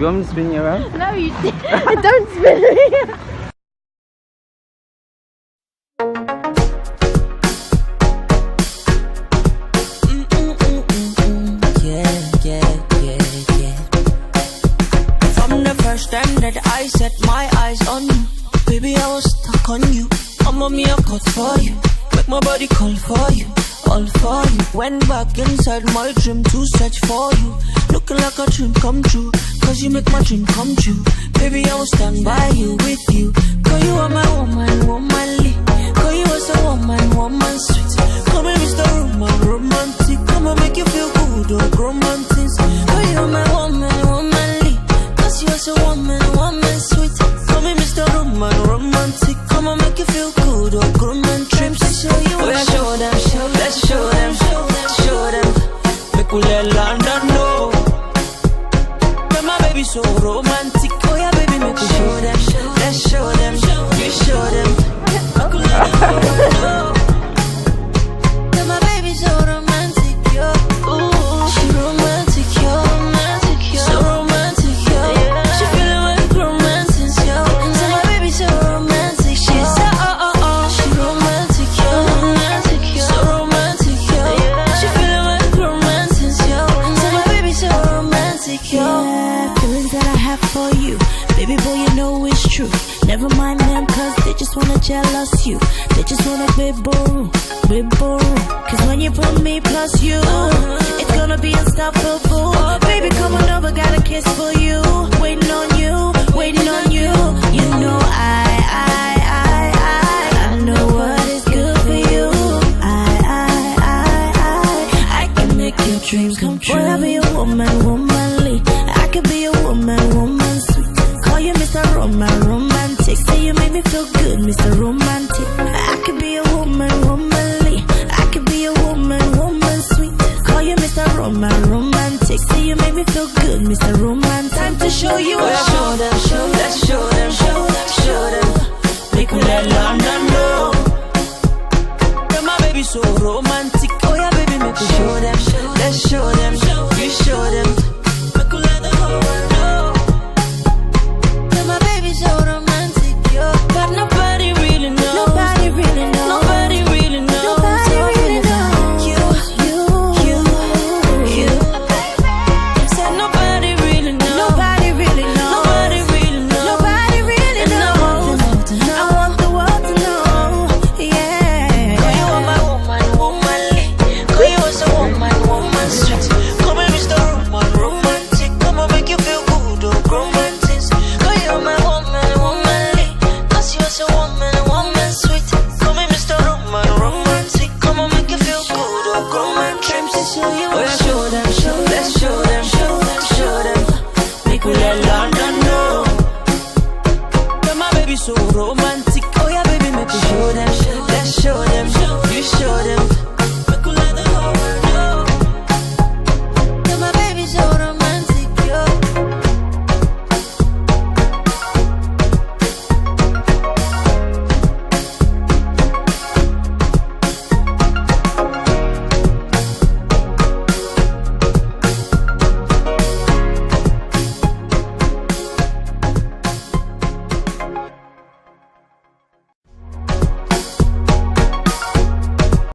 You want me to spin you around? No, you don't spin me. Time that I set my eyes on you, baby, I was stuck on you. I'm on me a cut for you, make my body call for you, all for you. Went back inside my dream to search for you, looking like a dream come true, cause you make my dream come true. Baby, I will stand by you, with you, cause you are my woman, womanly. Cause you are so woman, woman sweet. Come and Mr. Roman, romantic. Come and make you feel good, oh, romantic. Cause you are my woman, womanly. You are so woman, woman sweet. Call me Mr. Roman, romantic. Come on, make you feel good, oh, groom and trips. Show you, oh, yeah, show them, let's show them, show them. Make we let London know that my baby so romantic. Oh yeah, baby, make we show them, let's show them, you show them. Make we let London know that my baby so romantic, yo. Ooh, she romantic, yo, romantic, yo, so romantic. Never mind them, cause they just wanna jealous you. They just wanna be boo. Cause when you put me plus you, it's gonna be unstoppable. Baby, come on over, got a kiss for you. Waiting on you, waiting on you. You know I know what is good for you. I can make your dreams come true. Will I be a woman, womanly? I could be a woman, woman sweet. Call you Mr. Roman, romantic. Say you make me feel good, Mr. Romantic. I could be a woman, womanly. I could be a woman, woman sweet. Call you Mr. Roman, romantic. Say you make me feel good, Mr. Romantic. Time to show you. Oh, yeah, show them, let's show them, show them. Make me let London know that my baby so romantic. Oh yeah, baby, make me show them, let's show them.